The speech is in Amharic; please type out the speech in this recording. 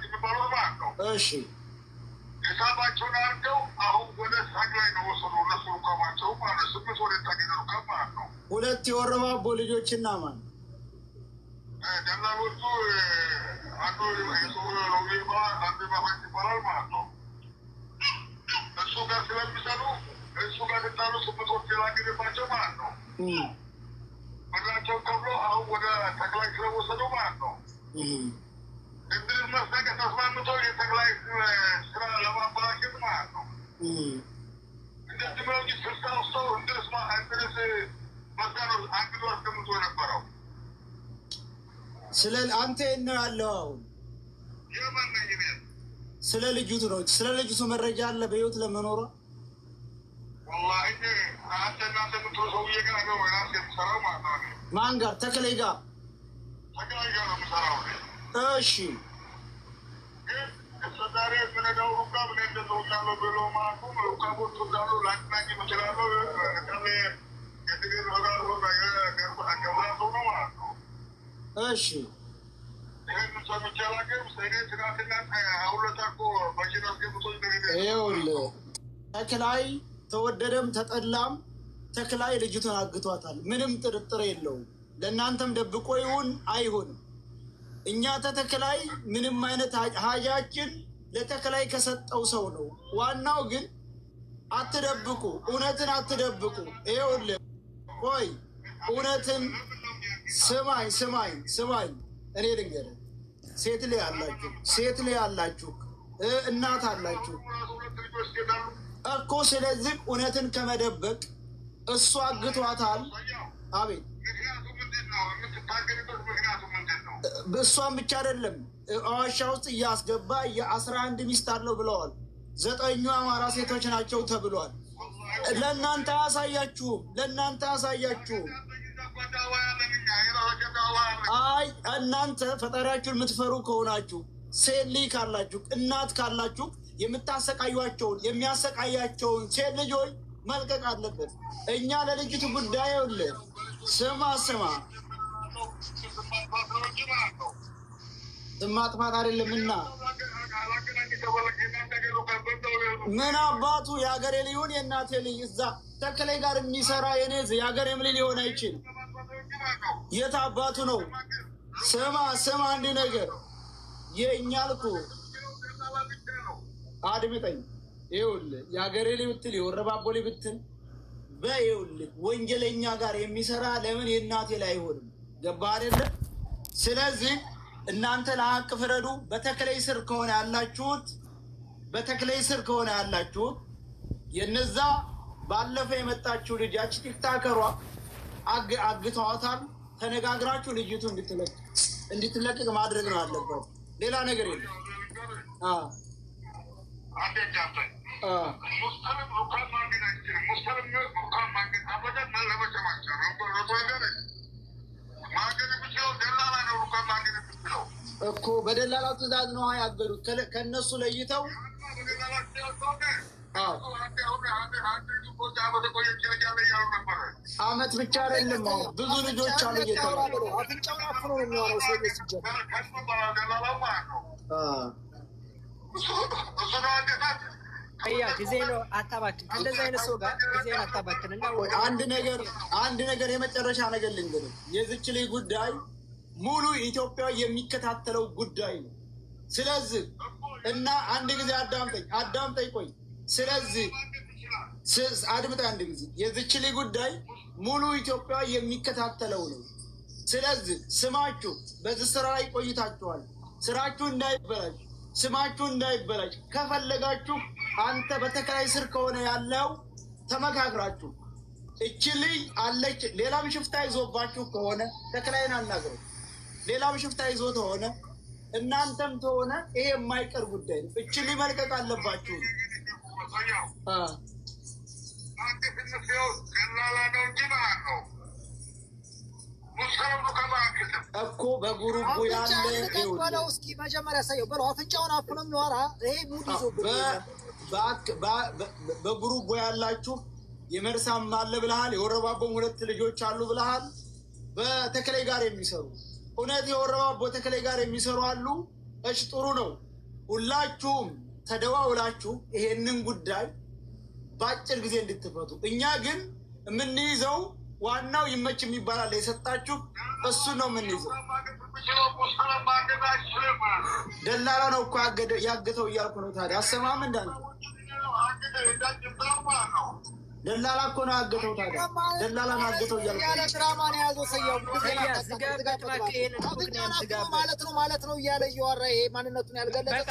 የሚባለው ማለት ነው። እሺ ሂሳባቸውን አድርገው አሁን ወደ ሳግ ላይ ነው ወሰዱ። እነሱ ሩካባቸው ማለት 8 ወር የታገኘ ሩካብ ማለት ነው። ሁለት የወረባቦ ልጆችና ማን ደላሎቹ አንዱ የሰው ሮቤባ አንዱ ባፋች ይባላል ማለት ነው። እሱ ጋር ስለሚሰሩ እሱ ጋር ልጣሉ 8 ወር የላገኘባቸው ማለት ነው። ብራቸው ከብሎ አሁን ወደ ተክላይ ስለወሰዱ ማለት ነው። እንድር መስጠቅ ተስማምቶ የጠቅላይ ስራ ለማበላሸት ማለት ነው። እንደዚህ ብለው እንጂ 60 ሰው እንድርስ መስጋኖ አንግዶ አስቀምጦ ነበረው። ስለ አንተ ነው ያለው። አሁን የማን ነኝ እኔ? ስለ ልጅቱ ነው። ስለ ልጅቱ መረጃ አለ በህይወት ለመኖሯ? ወላሂ አንተ እናንተ ምትሮ ሰውዬ ጋር ነው ራስ የምሰራው ማለት ነው። ማን ጋር? ተክላይ ጋር። ተክላይ ጋር ነው የምሰራው። እሺ ዛሬ ምንዳው ሩካ ምን እንደው ያለው ብሎ ማለት ነው። ሩካቦቹ እንዳሉ ላጥናኝ ይችላሉ። ከለ ከትግር ወጋር ወጋ የገርባ አገባቱ ነው ማለት ነው። እሺ ይሄን ሰምቻለሁ። ሰኔ ትናንትና አውለታኮ በሽታው ገብቶ ይኸውልህ ተክላይ ተወደደም ተጠላም ተክላይ ልጅቱን አግቷታል። ምንም ጥርጥር የለውም። ለእናንተም ደብቆ ይሁን አይሁንም እኛ ተተክላይ ምንም አይነት ሀጃችን ለተክላይ ከሰጠው ሰው ነው። ዋናው ግን አትደብቁ፣ እውነትን አትደብቁ። ይኸውልህ ቆይ እውነትን ስማኝ እኔ ልንገርህ። ሴት ላይ አላችሁ እናት አላችሁ እኮ። ስለዚህ እውነትን ከመደበቅ እሱ አግቷታል። አቤት እሷን ብቻ አይደለም አዋሻ ውስጥ እያስገባ የ11 ሚስት አለው ብለዋል። 9 አማራ ሴቶች ናቸው ተብሏል። ለእናንተ አያሳያችሁም። አይ እናንተ ፈጣሪያችሁን የምትፈሩ ከሆናችሁ ሴት ልጅ ካላችሁ እናት ካላችሁ የምታሰቃዩቸውን የሚያሰቃያቸውን ሴት ልጆች መልቀቅ አለበት። እኛ ለልጅቱ ጉዳይ ይኸውልህ ስማ ማጥፋት አይደለምና ምን አባቱ የሀገሬ ሊሆን የእናቴ ልጅ እዛ ተክላይ ጋር የሚሰራ የኔዝ የሀገሬም ልጅ ሊሆን አይችልም። የት አባቱ ነው? ስማ አንድ ነገር የእኛ ልኩ አድምጠኝ። ይኸውልህ የሀገሬ ልጅ ብትል የወረባቦ ልጅ ብትል በይኸውልህ ወንጀለኛ ጋር የሚሰራ ለምን የእናቴ ላይ አይሆንም? ገባህ አይደለ? ስለዚህ እናንተ ለሀቅ ፍረዱ። በተክላይ ስር ከሆነ ያላችሁት የነዛ ባለፈ የመጣችው ልጃች ቲክታከሯ አግተዋታል። ተነጋግራችሁ ልጅቱ እንድትለቅቅ ማድረግ ነው አለበት። ሌላ ነገር የለም። እኮ በደላላው ትእዛዝ ነው ያገዱት። ከነሱ ለይተው አመት ብቻ አይደለም ብዙ ልጆች አሉ እየተባሉ አፍንጫውን አፍኖ ነው የሚሆነው። ጊዜ ነው አታባክን። እንደዚህ አይነት ሰው ጋር ጊዜ ነው አታባክን። እና አንድ ነገር የመጨረሻ ነገር ልንገርህ። የዝች ልጅ ጉዳይ ሙሉ ኢትዮጵያ የሚከታተለው ጉዳይ ነው። ስለዚህ እና አንድ ጊዜ አዳምጠኝ ቆይ። ስለዚህ አድምጠኝ አንድ ጊዜ። የዝች ልጅ ጉዳይ ሙሉ ኢትዮጵያ የሚከታተለው ነው። ስለዚህ ስማችሁ በዚህ ስራ ላይ ቆይታችኋል። ስራችሁ እንዳይበላሽ፣ ስማችሁ እንዳይበላሽ ከፈለጋችሁ አንተ በተክላይ ስር ከሆነ ያለው ተመካክራችሁ እቺ ልጅ አለች። ሌላም ሽፍታ ይዞባችሁ ከሆነ ተክላይን አናግረው። ሌላም ሽፍታ ይዞ ተሆነ እናንተም ተሆነ ይሄ የማይቀር ጉዳይ ነው። እቺ ልጅ መልቀቅ አለባችሁ። እኮ በጉሩቡ ያለ እስኪ መጀመሪያ ሳየው በለው አፍንጫውን አፍኖ የሚወራ ይሄ ሙድ ይዞ በጉሩቡ ያላችሁ የመርሳም አለ ብለሃል። የወረባቦም 2 ልጆች አሉ ብለሃል። በተክላይ ጋር የሚሰሩ እውነት የወረባቦ ተክላይ ጋር የሚሰሩ አሉ። እሺ ጥሩ ነው። ሁላችሁም ተደዋውላችሁ ይሄንን ጉዳይ በአጭር ጊዜ እንድትፈቱ። እኛ ግን የምንይዘው ዋናው ይመች የሚባላል የሰጣችሁ እሱ ነው የምንይዘው። ደላላ ነው እኮ ያገተው እያልኩ ነው። ታዲያ አሰማም እንዳንተ ደላላ እኮ ነው ያገተው። ታዲያ ደላላ ነው ያገተው እያልኩ ያለ ድራማ ነው ያዘው። ሰያው ማለት ነው እያለ እያወራ ይሄ ማንነቱን ያልገለጸ